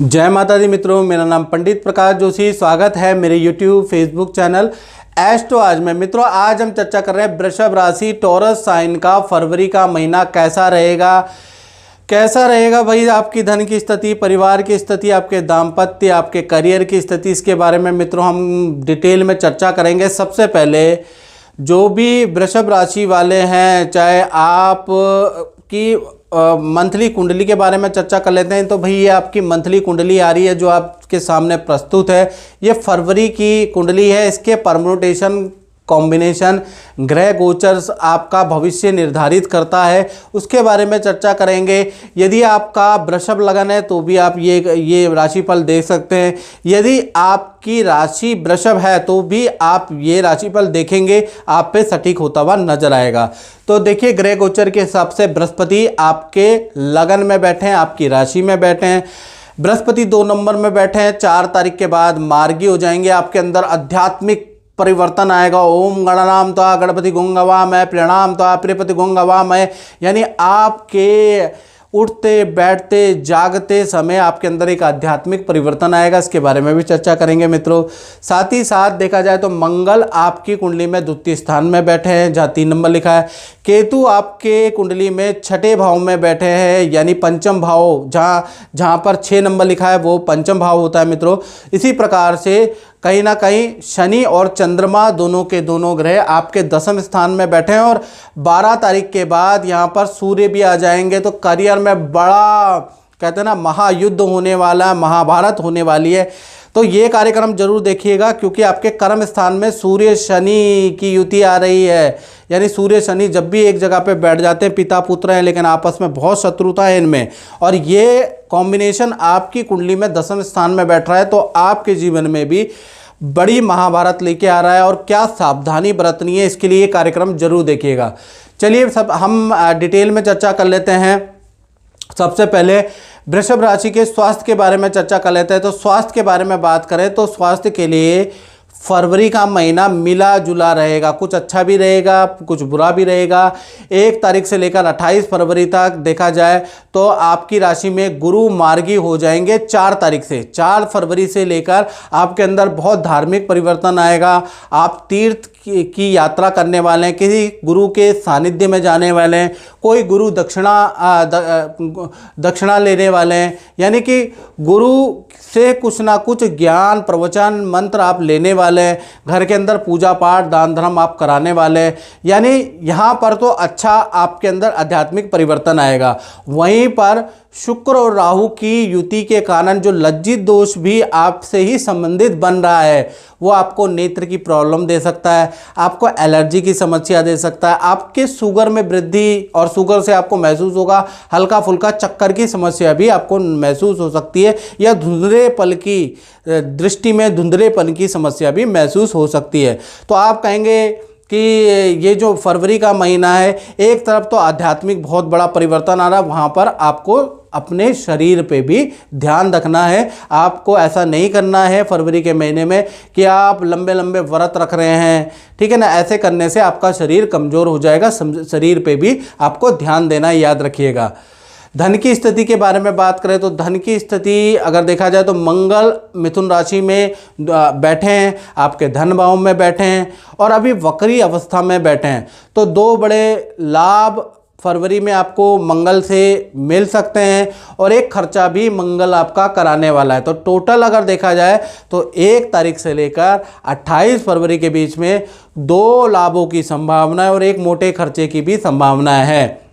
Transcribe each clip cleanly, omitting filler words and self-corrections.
जय माता दी मित्रों, मेरा नाम पंडित प्रकाश जोशी। स्वागत है मेरे यूट्यूब फेसबुक चैनल एस्ट्रो आज में। मित्रों, आज हम चर्चा कर रहे हैं वृषभ राशि टॉरस साइन का फरवरी का महीना कैसा रहेगा भाई। आपकी धन की स्थिति, परिवार की स्थिति, आपके दाम्पत्य, आपके करियर की स्थिति, इसके बारे में मित्रों हम डिटेल में चर्चा करेंगे। सबसे पहले जो भी वृषभ राशि वाले हैं, चाहे आप की मंथली कुंडली के बारे में चर्चा कर लेते हैं। तो भाई ये आपकी मंथली कुंडली आ रही है जो आपके सामने प्रस्तुत है। ये फरवरी की कुंडली है। इसके परम्यूटेशन, कॉम्बिनेशन, ग्रह गोचर आपका भविष्य निर्धारित करता है, उसके बारे में चर्चा करेंगे। यदि आपका वृषभ लगन है तो भी आप ये राशिफल देख सकते हैं। यदि आपकी राशि वृषभ है तो भी आप ये राशिफल देखेंगे, आप पे सटीक होता हुआ नजर आएगा। तो देखिए, ग्रह गोचर के हिसाब से बृहस्पति आपके लगन में बैठे हैं, आपकी राशि में बैठे हैं। बृहस्पति 2 नंबर में बैठे हैं। 4 तारीख के बाद मार्गी हो जाएंगे। आपके अंदर आध्यात्मिक परिवर्तन आएगा। ओम गणनाम त्वा गणपति गुंगवामय प्रणाम त्वा प्रियपति गुंगवामय, यानी आपके उठते बैठते जागते समय आपके अंदर एक आध्यात्मिक परिवर्तन आएगा। इसके बारे में भी चर्चा करेंगे मित्रों। साथ ही साथ देखा जाए तो मंगल आपकी कुंडली में द्वितीय स्थान में बैठे हैं जहाँ 3 नंबर लिखा है। केतु आपके कुंडली में छठे भाव में बैठे हैं, यानी पंचम भाव, जहाँ पर 6 नंबर लिखा है वो पंचम भाव होता है मित्रों। इसी प्रकार से कहीं ना कहीं शनि और चंद्रमा दोनों के दोनों ग्रह आपके 10वें स्थान में बैठे हैं। और 12 तारीख के बाद यहाँ पर सूर्य भी आ जाएंगे। तो करियर में बड़ा, कहते हैं ना, महायुद्ध होने वाला, महाभारत होने वाली है। तो ये कार्यक्रम जरूर देखिएगा, क्योंकि आपके कर्म स्थान में सूर्य शनि की युति आ रही है। यानी सूर्य शनि जब भी एक जगह पे बैठ जाते हैं, पिता पुत्र हैं लेकिन आपस में बहुत शत्रुता है इनमें, और ये कॉम्बिनेशन आपकी कुंडली में 10वें स्थान में बैठ रहा है। तो आपके जीवन में भी बड़ी महाभारत लेके आ रहा है, और क्या सावधानी बरतनी है इसके लिए कार्यक्रम जरूर देखिएगा। चलिए सब हम डिटेल में चर्चा कर लेते हैं। सबसे पहले वृषभ राशि के स्वास्थ्य के बारे में चर्चा कर लेते हैं। तो स्वास्थ्य के बारे में बात करें तो स्वास्थ्य के लिए फरवरी का महीना मिला जुला रहेगा। कुछ अच्छा भी रहेगा, कुछ बुरा भी रहेगा। 1 तारीख से लेकर 28 फरवरी तक देखा जाए तो आपकी राशि में गुरु मार्गी हो जाएंगे। 4 तारीख से 4 फरवरी से लेकर आपके अंदर बहुत धार्मिक परिवर्तन आएगा। आप तीर्थ की यात्रा करने वाले हैं, किसी गुरु के सानिध्य में जाने वाले हैं, कोई गुरु दक्षिणा लेने वाले हैं, यानी कि गुरु से कुछ ना कुछ ज्ञान, प्रवचन, मंत्र आप लेने वाले हैं। घर के अंदर पूजा पाठ, दान धर्म आप कराने वाले हैं। यानी यहाँ पर तो अच्छा आपके अंदर आध्यात्मिक परिवर्तन आएगा। वहीं पर शुक्र और राहु की युति के कारण जो लज्जित दोष भी आपसे ही संबंधित बन रहा है, वो आपको नेत्र की प्रॉब्लम दे सकता है, आपको एलर्जी की समस्या दे सकता है, आपके शुगर में वृद्धि, और शुगर से आपको महसूस होगा हल्का फुल्का चक्कर की समस्या भी आपको महसूस हो सकती है, या धुंधलेपन की दृष्टि में धुंधलेपन की समस्या भी महसूस हो सकती है। तो आप कहेंगे कि ये जो फरवरी का महीना है, एक तरफ तो आध्यात्मिक बहुत बड़ा परिवर्तन आ रहा है, वहाँ पर आपको अपने शरीर पे भी ध्यान रखना है। आपको ऐसा नहीं करना है फरवरी के महीने में कि आप लंबे लंबे व्रत रख रहे हैं, ठीक है ना। ऐसे करने से आपका शरीर कमज़ोर हो जाएगा। शरीर पे भी आपको ध्यान देना, याद रखिएगा। धन की स्थिति के बारे में बात करें तो धन की स्थिति अगर देखा जाए तो मंगल मिथुन राशि में बैठे हैं, आपके धन भाव में बैठे हैं, और अभी वक्री अवस्था में बैठे हैं। तो 2 बड़े लाभ फरवरी में आपको मंगल से मिल सकते हैं, और एक खर्चा भी मंगल आपका कराने वाला है। तो टोटल अगर देखा जाए तो 1 तारीख से लेकर 28 फरवरी के बीच में 2 लाभों की संभावना है, और एक मोटे खर्चे की भी संभावना है।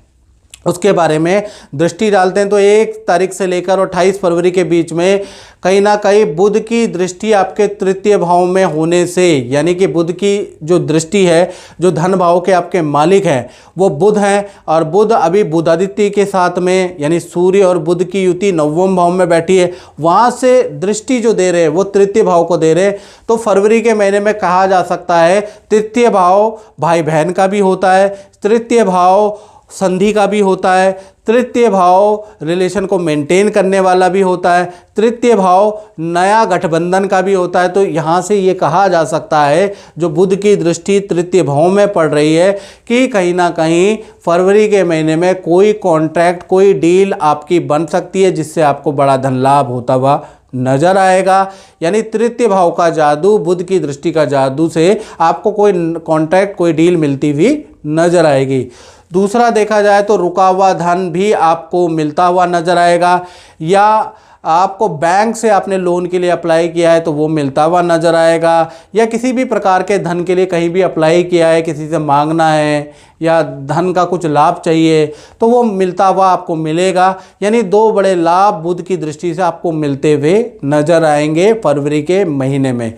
उसके बारे में दृष्टि डालते हैं तो 1 तारीख से लेकर 28 फरवरी के बीच में कहीं ना कहीं बुध की दृष्टि आपके तृतीय भाव में होने से, यानी कि बुध की जो दृष्टि है, जो धन भाव के आपके मालिक हैं वो बुध हैं, और बुध अभी बुधादित्य के साथ में, यानी सूर्य और बुध की युति 9वें भाव में बैठी है। वहाँ से दृष्टि जो दे रहे हैं वो तृतीय भाव को दे रहे हैं। तो फरवरी के महीने में कहा जा सकता है तृतीय भाव भाई बहन का भी होता है, तृतीय भाव संधि का भी होता है, तृतीय भाव रिलेशन को मेंटेन करने वाला भी होता है, तृतीय भाव नया गठबंधन का भी होता है। तो यहाँ से ये कहा जा सकता है जो बुध की दृष्टि तृतीय भाव में पड़ रही है कि कहीं ना कहीं फरवरी के महीने में कोई कॉन्ट्रैक्ट, कोई डील आपकी बन सकती है जिससे आपको बड़ा धन लाभ होता हुआ नजर आएगा। यानी तृतीय भाव का जादू, बुध की दृष्टि का जादू से आपको कोई कॉन्ट्रैक्ट, कोई डील मिलती हुई नजर आएगी। दूसरा देखा जाए तो रुका हुआ धन भी आपको मिलता हुआ नजर आएगा, या आपको बैंक से आपने लोन के लिए अप्लाई किया है तो वो मिलता हुआ नजर आएगा, या किसी भी प्रकार के धन के लिए कहीं भी अप्लाई किया है, किसी से मांगना है या धन का कुछ लाभ चाहिए तो वो मिलता हुआ आपको मिलेगा। यानी दो बड़े लाभ बुध की दृष्टि से आपको मिलते हुए नजर आएंगे फरवरी के महीने में।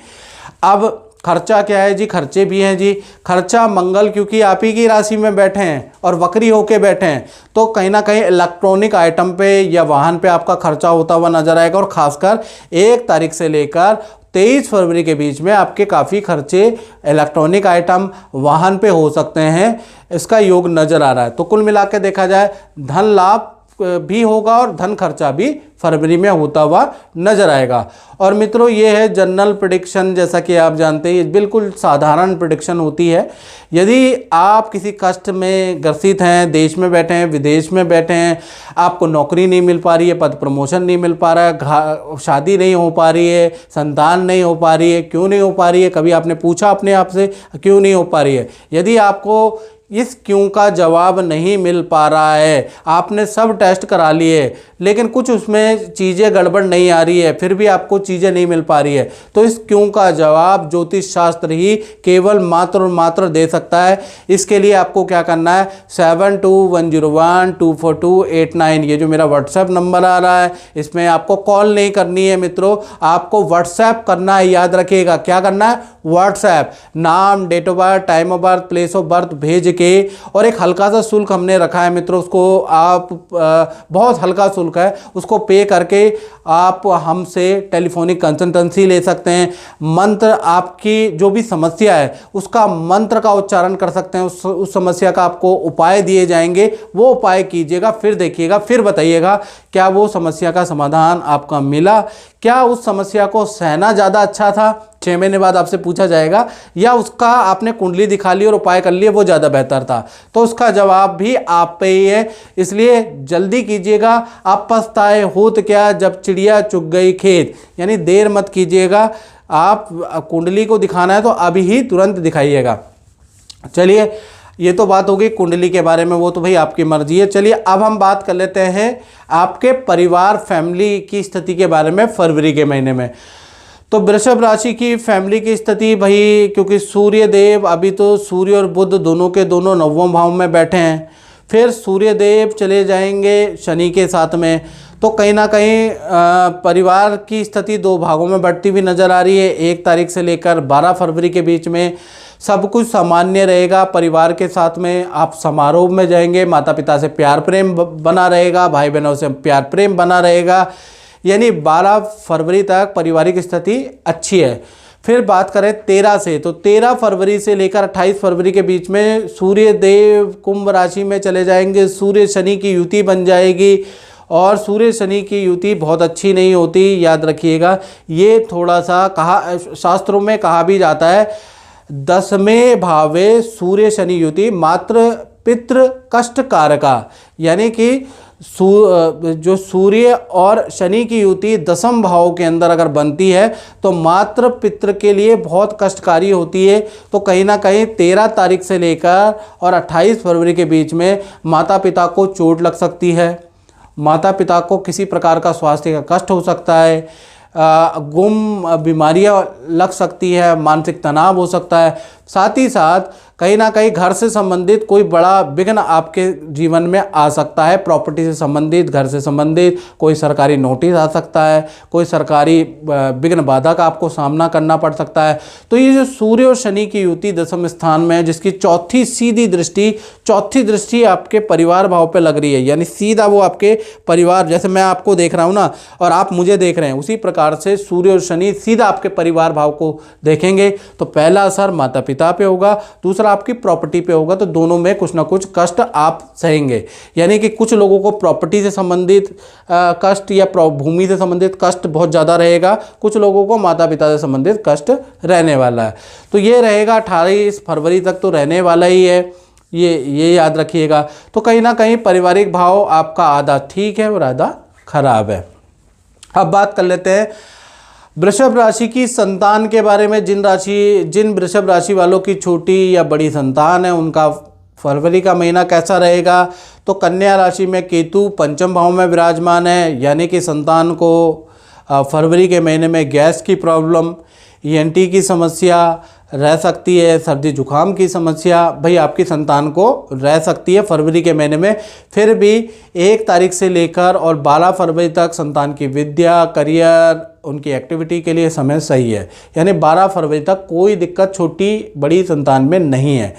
अब खर्चा क्या है जी? खर्चे भी हैं जी। खर्चा मंगल क्योंकि आप ही की राशि में बैठे हैं और वक्री होके बैठे हैं तो कहीं ना कहीं इलेक्ट्रॉनिक आइटम पे या वाहन पे आपका खर्चा होता हुआ नजर आएगा, और खासकर 1 तारीख से लेकर 23 फरवरी के बीच में आपके काफ़ी खर्चे इलेक्ट्रॉनिक आइटम, वाहन पे हो सकते हैं, इसका योग नज़र आ रहा है। तो कुल मिला के देखा जाए धन लाभ भी होगा और धन खर्चा भी फरवरी में होता हुआ नजर आएगा। और मित्रों ये है जनरल प्रेडिक्शन, जैसा कि आप जानते हैं ये बिल्कुल साधारण प्रेडिक्शन होती है। यदि आप किसी कष्ट में ग्रसित हैं, देश में बैठे हैं, विदेश में बैठे हैं, आपको नौकरी नहीं मिल पा रही है, पद प्रमोशन नहीं मिल पा रहा है, शादी नहीं हो पा रही है, संतान नहीं हो पा रही है, क्यों नहीं हो पा रही है, कभी आपने पूछा अपने आप से क्यों नहीं हो पा रही है? यदि आपको इस क्यों का जवाब नहीं मिल पा रहा है, आपने सब टेस्ट करा लिए लेकिन कुछ उसमें चीज़ें गड़बड़ नहीं आ रही है, फिर भी आपको चीज़ें नहीं मिल पा रही है, तो इस क्यों का जवाब ज्योतिष शास्त्र ही केवल मात्र और मात्र दे सकता है। इसके लिए आपको क्या करना है, 7210124289 ये जो मेरा व्हाट्सएप नंबर आ रहा है इसमें आपको कॉल नहीं करनी है मित्रों, आपको व्हाट्सएप करना है। याद रखिएगा क्या करना है, व्हाट्सएप, नाम, date of birth, time of birth, place of birth भेज के, और एक हल्का सा शुल्क हमने रखा है मित्रों, उसको आप बहुत हल्का शुल्क है, उसको पे करके आप हमसे टेलीफोनिक कंसल्टेंसी ले सकते हैं। मंत्र, आपकी जो भी समस्या है उसका मंत्र का उच्चारण कर सकते हैं, उस समस्या का आपको उपाय दिए जाएंगे, वो उपाय कीजिएगा, फिर देखिएगा, फिर बताइएगा क्या वो समस्या का समाधान आपका मिला, क्या उस समस्या को सहना ज़्यादा अच्छा था, 6 महीने बाद आपसे पूछा जाएगा, या उसका आपने कुंडली दिखा ली और उपाय कर लिए वो ज़्यादा बेहतर था। तो उसका जवाब भी आप पे ही है, इसलिए जल्दी कीजिएगा। आप पछताए होत क्या जब चिड़िया चुग गई खेत, यानी देर मत कीजिएगा। आप कुंडली को दिखाना है तो अभी ही तुरंत दिखाइएगा। चलिए ये तो बात होगी कुंडली के बारे में, वो तो भाई आपकी मर्जी है। चलिए अब हम बात कर लेते हैं आपके परिवार, फैमिली की स्थिति के बारे में फरवरी के महीने में। तो वृषभ राशि की फैमिली की स्थिति भाई, क्योंकि सूर्य देव अभी तो सूर्य और बुध दोनों के दोनों 9वें भाव में बैठे हैं, फिर सूर्य देव चले जाएंगे शनि के साथ में, तो कहीं ना कहीं परिवार की स्थिति 2 भागों में बढ़ती हुई नज़र आ रही है। 1 तारीख से लेकर 12 फरवरी के बीच में सब कुछ सामान्य रहेगा। परिवार के साथ में आप समारोह में जाएंगे, माता पिता से प्यार प्रेम बना रहेगा, भाई बहनों से प्यार प्रेम बना रहेगा, यानी 12 फरवरी तक पारिवारिक स्थिति अच्छी है। फिर बात करें 13 से, तो 13 फरवरी से लेकर 28 फरवरी के बीच में सूर्य देव कुंभ राशि में चले जाएंगे, सूर्य शनि की युति बन जाएगी, और सूर्य शनि की युति बहुत अच्छी नहीं होती, याद रखिएगा। ये थोड़ा सा शास्त्रों में कहा भी जाता है 10वें भावे सूर्य शनि युति मात्र पितृ कष्ट कारका, यानी कि जो सूर्य और शनि की युति 10वें भाव के अंदर अगर बनती है तो मात्र पितृ के लिए बहुत कष्टकारी होती है। तो कहीं ना कहीं 13 तारीख से लेकर और 28 फरवरी के बीच में माता पिता को चोट लग सकती है, माता पिता को किसी प्रकार का स्वास्थ्य का कष्ट हो सकता है, गुम बीमारियां लग सकती है, मानसिक तनाव हो सकता है, साथ ही साथ कहीं ना कहीं घर से संबंधित कोई बड़ा विघ्न आपके जीवन में आ सकता है। प्रॉपर्टी से संबंधित, घर से संबंधित कोई सरकारी नोटिस आ सकता है, कोई सरकारी विघ्न बाधा का आपको सामना करना पड़ सकता है। तो ये जो सूर्य और शनि की युति 10वें स्थान में है, जिसकी चौथी दृष्टि आपके परिवार भाव पे लग रही है, यानी सीधा वो आपके परिवार, जैसे मैं आपको देख रहा हूँ ना और आप मुझे देख रहे हैं, उसी प्रकार से सूर्य और शनि सीधा आपके परिवार भाव को देखेंगे। तो पहला असर माता पिता पे होगा, दूसरा आपकी प्रॉपर्टी पे होगा तो दोनों में कुछ ना कुछ कष्ट आप सहेंगे। यानी कि कुछ लोगों को प्रॉपर्टी से संबंधित कष्ट या भूमि से संबंधित कष्ट बहुत ज़्यादा रहेगा, कुछ लोगों को माता पिता से संबंधित कष्ट रहने वाला है। तो ये रहेगा 28 फरवरी तक तो रहने वाला ही है, ये याद रखिएगा। तो कहीं ना कहीं पारिवारिक भाव आपका आधा ठीक है और आधा खराब है। अब बात कर लेते हैं वृषभ राशि की संतान के बारे में। जिन वृषभ राशि वालों की छोटी या बड़ी संतान है उनका फरवरी का महीना कैसा रहेगा। तो कन्या राशि में केतु पंचम भाव में विराजमान है, यानी कि संतान को फरवरी के महीने में गैस की प्रॉब्लम, ENT की समस्या रह सकती है, सर्दी जुकाम की समस्या भाई आपकी संतान को रह सकती है फरवरी के महीने में। फिर भी 1 तारीख से लेकर और 12 फरवरी तक संतान की विद्या, करियर, उनकी एक्टिविटी के लिए समय सही है। यानी 12 फरवरी तक कोई दिक्कत छोटी बड़ी संतान में नहीं है।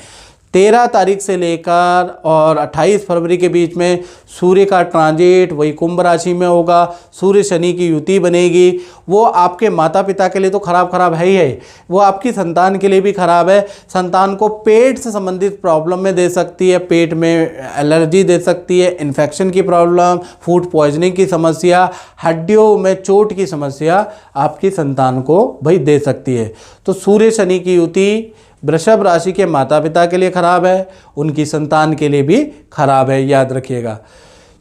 13 तारीख से लेकर और 28 फरवरी के बीच में सूर्य का ट्रांजिट वही कुंभ राशि में होगा, सूर्य शनि की युति बनेगी। वो आपके माता पिता के लिए तो खराब है ही है, वो आपकी संतान के लिए भी खराब है। संतान को पेट से संबंधित प्रॉब्लम में दे सकती है, पेट में एलर्जी दे सकती है, इन्फेक्शन की प्रॉब्लम, फूड पॉइजनिंग की समस्या, हड्डियों में चोट की समस्या आपकी संतान को भाई दे सकती है। तो सूर्य शनि की युति वृषभ राशि के माता पिता के लिए खराब है, उनकी संतान के लिए भी खराब है, याद रखिएगा।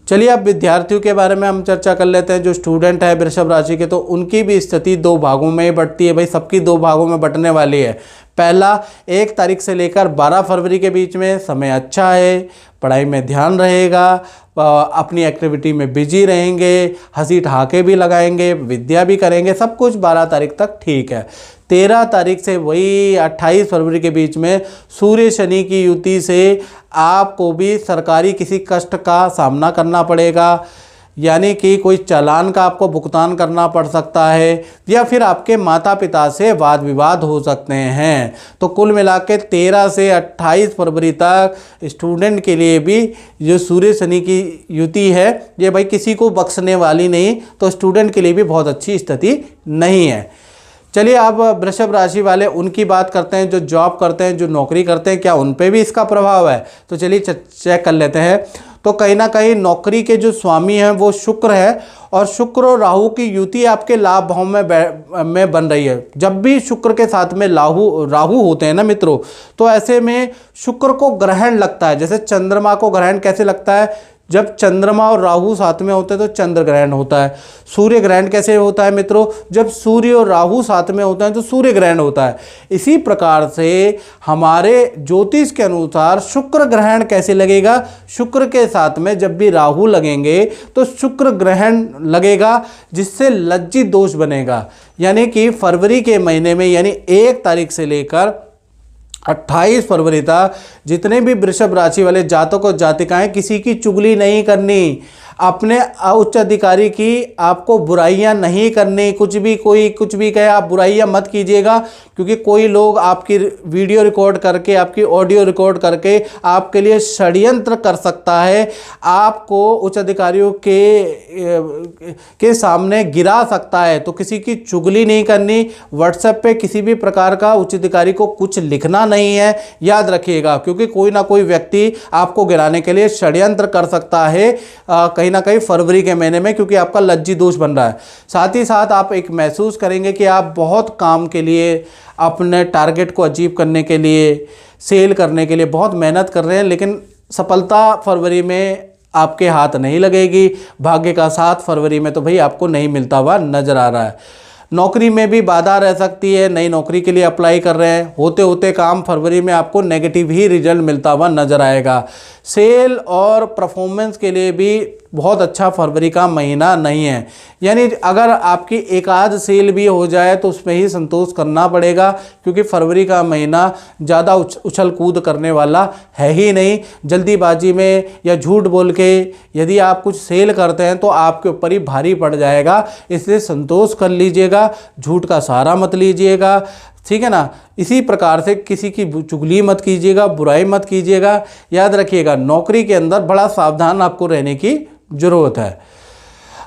चलिए अब विद्यार्थियों के बारे में हम चर्चा कर लेते हैं। जो स्टूडेंट है वृषभ राशि के तो उनकी भी स्थिति 2 भागों में बंटती है। भाई सबकी 2 भागों में बंटने वाली है। पहला 1 तारीख से लेकर 12 फरवरी के बीच में समय अच्छा है, पढ़ाई में ध्यान रहेगा, अपनी एक्टिविटी में बिजी रहेंगे, हंसी ठहाके भी लगाएंगे, विद्या भी करेंगे, सब कुछ 12 तारीख तक ठीक है। 13 तारीख से वही 28 फरवरी के बीच में सूर्य शनि की युति से आपको भी सरकारी किसी कष्ट का सामना करना पड़ेगा, यानी कि कोई चालान का आपको भुगतान करना पड़ सकता है या फिर आपके माता पिता से वाद विवाद हो सकते हैं। तो कुल मिला के 13 से 28 फरवरी तक स्टूडेंट के लिए भी जो सूर्य शनि की युति है ये भाई किसी को बख्शने वाली नहीं, तो स्टूडेंट के लिए भी बहुत अच्छी स्थिति नहीं है। चलिए अब वृषभ राशि वाले उनकी बात करते हैं, जो जॉब करते हैं, जो नौकरी करते हैं, क्या उन पे भी इसका प्रभाव है। तो चलिए चेक कर लेते हैं। तो कहीं ना कहीं नौकरी के जो स्वामी हैं वो शुक्र है और शुक्र और राहु की युति आपके लाभ भाव में बन रही है। जब भी शुक्र के साथ में राहु होते हैं ना मित्रों, तो ऐसे में शुक्र को ग्रहण लगता है। जैसे चंद्रमा को ग्रहण कैसे लगता है, जब चंद्रमा और राहु साथ में होते हैं तो चंद्र ग्रहण होता है। सूर्य ग्रहण कैसे होता है मित्रों, जब सूर्य और राहु साथ में होता है तो सूर्य ग्रहण होता है। इसी प्रकार से हमारे ज्योतिष के अनुसार शुक्र ग्रहण कैसे लगेगा, शुक्र के साथ में जब भी राहु लगेंगे तो शुक्र ग्रहण लगेगा, जिससे लज्जित दोष बनेगा। यानी कि फरवरी के महीने में यानी 1 तारीख से लेकर 28 फरवरी तक जितने भी वृषभ राशि वाले जातक और जातिकाएं, किसी की चुगली नहीं करनी, अपने उच्च अधिकारी की आपको बुराइयां नहीं करनी। कोई कुछ भी कहे आप बुराइयां मत कीजिएगा, क्योंकि कोई लोग आपकी वीडियो रिकॉर्ड करके, आपकी ऑडियो रिकॉर्ड करके आपके लिए षड्यंत्र कर सकता है, आपको उच्च अधिकारियों के सामने गिरा सकता है। तो किसी की चुगली नहीं करनी, व्हाट्सएप पे किसी भी प्रकार का उच्च अधिकारी को कुछ लिखना नहीं है, याद रखिएगा, क्योंकि कोई ना कोई व्यक्ति आपको गिराने के लिए षड्यंत्र कर सकता है कहीं ना कहीं फरवरी के महीने में, क्योंकि आपका लज्जी दोष बन रहा है। साथ ही साथ आप एक महसूस करेंगे कि आप बहुत काम के लिए, अपने टारगेट को अचीव करने के लिए, सेल करने के लिए बहुत मेहनत कर रहे हैं, लेकिन सफलता फरवरी में आपके हाथ नहीं लगेगी। भाग्य का साथ फरवरी में तो भाई आपको नहीं मिलता हुआ नजर आ रहा है। नौकरी में भी बाधा रह सकती है, नई नौकरी के लिए अप्लाई कर रहे हैं, होते होते काम फरवरी में आपको नेगेटिव ही रिजल्ट मिलता हुआ नजर आएगा। सेल और परफॉर्मेंस के लिए भी बहुत अच्छा फरवरी का महीना नहीं है। यानी अगर आपकी एक आध सेल भी हो जाए तो उसमें ही संतोष करना पड़ेगा, क्योंकि फरवरी का महीना ज़्यादा उछल कूद करने वाला है ही नहीं। जल्दीबाजी में या झूठ बोल के यदि आप कुछ सेल करते हैं तो आपके ऊपर ही भारी पड़ जाएगा, इसलिए संतोष कर लीजिएगा, झूठ का सहारा मत लीजिएगा, ठीक है ना। इसी प्रकार से किसी की चुगली मत कीजिएगा, बुराई मत कीजिएगा। याद रखिएगा नौकरी के अंदर बड़ा सावधान आपको रहने की ज़रूरत है।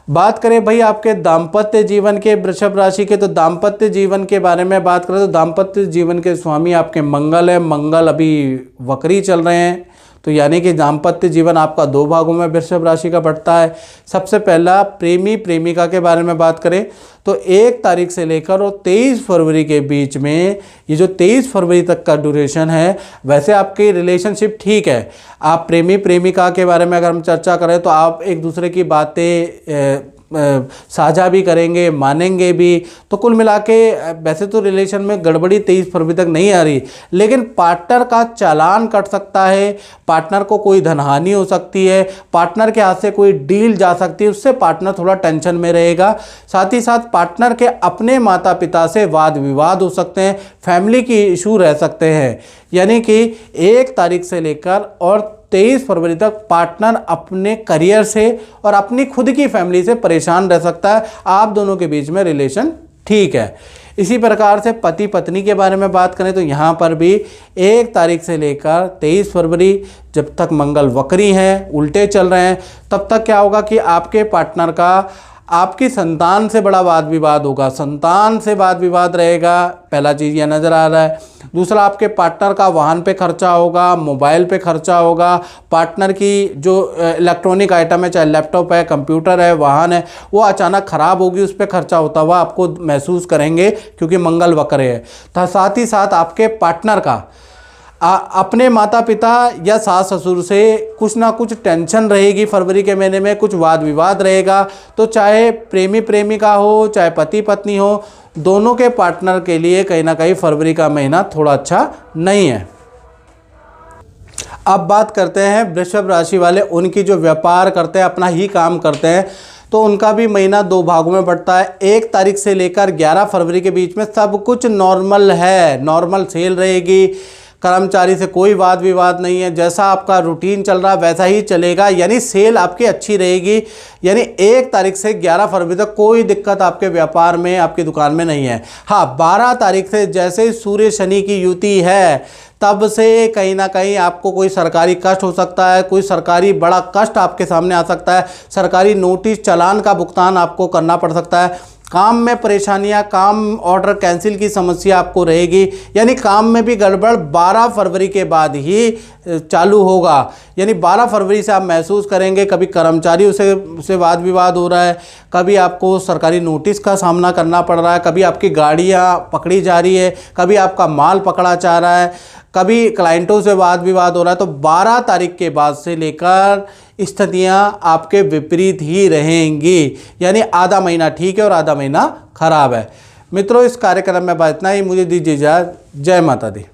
बात करें भाई आपके दाम्पत्य जीवन के वृषभ राशि के, तो दाम्पत्य जीवन के बारे में बात करें तो दाम्पत्य जीवन के स्वामी आपके मंगल है। मंगल अभी वक्री चल रहे हैं, तो यानी कि दाम्पत्य जीवन आपका 2 भागों में वृषभ राशि का बढ़ता है। सबसे पहला प्रेमी प्रेमिका के बारे में बात करें तो 1 तारीख से लेकर और 23 फरवरी के बीच में, ये जो 23 फरवरी तक का ड्यूरेशन है, वैसे आपकी रिलेशनशिप ठीक है। आप प्रेमी प्रेमिका के बारे में अगर हम चर्चा करें तो आप एक दूसरे की बातें साझा भी करेंगे, मानेंगे भी। तो कुल मिला के वैसे तो रिलेशन में गड़बड़ी 23 फरवरी तक नहीं आ रही, लेकिन पार्टनर का चालान कट सकता है, पार्टनर को कोई धनहानि हो सकती है, पार्टनर के हाथ से कोई डील जा सकती है, उससे पार्टनर थोड़ा टेंशन में रहेगा। साथ ही साथ पार्टनर के अपने माता पिता से वाद विवाद हो सकते हैं, फैमिली की इशू रह सकते हैं। यानी कि 1 तारीख से लेकर और 23 फरवरी तक पार्टनर अपने करियर से और अपनी खुद की फैमिली से परेशान रह सकता है। आप दोनों के बीच में रिलेशन ठीक है। इसी प्रकार से पति पत्नी के बारे में बात करें तो यहाँ पर भी 1 तारीख से लेकर 23 फरवरी जब तक मंगल वक्री हैं, उल्टे चल रहे हैं, तब तक क्या होगा कि आपके पार्टनर का आपकी संतान से बड़ा वाद विवाद होगा, संतान से वाद विवाद रहेगा। पहला चीज़ यह नज़र आ रहा है। दूसरा, आपके पार्टनर का वाहन पे खर्चा होगा, मोबाइल पे खर्चा होगा, पार्टनर की जो इलेक्ट्रॉनिक आइटम है, चाहे लैपटॉप है, कंप्यूटर है, वाहन है, वो अचानक ख़राब होगी, उस पर खर्चा होता हुआ आपको महसूस करेंगे क्योंकि मंगल वक्र है। तो साथ ही साथ आपके पार्टनर का अपने माता पिता या सास ससुर से कुछ ना कुछ टेंशन रहेगी फरवरी के महीने में, कुछ वाद विवाद रहेगा। तो चाहे प्रेमी प्रेमिका हो, चाहे पति पत्नी हो, दोनों के पार्टनर के लिए कहीं ना कहीं फरवरी का महीना थोड़ा अच्छा नहीं है। अब बात करते हैं वृषभ राशि वाले, उनकी जो व्यापार करते हैं, अपना ही काम करते हैं, तो उनका भी महीना 2 भागों में बढ़ता है। 1 तारीख से लेकर 11 फरवरी के बीच में सब कुछ नॉर्मल है, नॉर्मल सेल रहेगी, कर्मचारी से कोई वाद विवाद नहीं है, जैसा आपका रूटीन चल रहा वैसा ही चलेगा, यानी सेल आपकी अच्छी रहेगी। यानी 1 तारीख से 11 फरवरी तक कोई दिक्कत आपके व्यापार में, आपकी दुकान में नहीं है। हाँ, 12 तारीख से जैसे ही सूर्य शनि की युति है, तब से कहीं ना कहीं आपको कोई सरकारी कष्ट हो सकता है, कोई सरकारी बड़ा कष्ट आपके सामने आ सकता है, सरकारी नोटिस चालान का भुगतान आपको करना पड़ सकता है, काम में परेशानियां, काम ऑर्डर कैंसिल की समस्या आपको रहेगी। यानी काम में भी गड़बड़ 12 फरवरी के बाद ही चालू होगा। यानी 12 फरवरी से आप महसूस करेंगे कभी कर्मचारी उसे वाद विवाद हो रहा है, कभी आपको सरकारी नोटिस का सामना करना पड़ रहा है, कभी आपकी गाड़ियां पकड़ी जा रही है, कभी आपका माल पकड़ा जा रहा है, कभी क्लाइंटों से वाद विवाद हो रहा है। तो 12 तारीख के बाद से लेकर स्थितियां आपके विपरीत ही रहेंगी। यानी आधा महीना ठीक है और आधा महीना खराब है। मित्रों, इस कार्यक्रम में बात इतना ही। मुझे दीजिए इजाज़त। जय माता दी।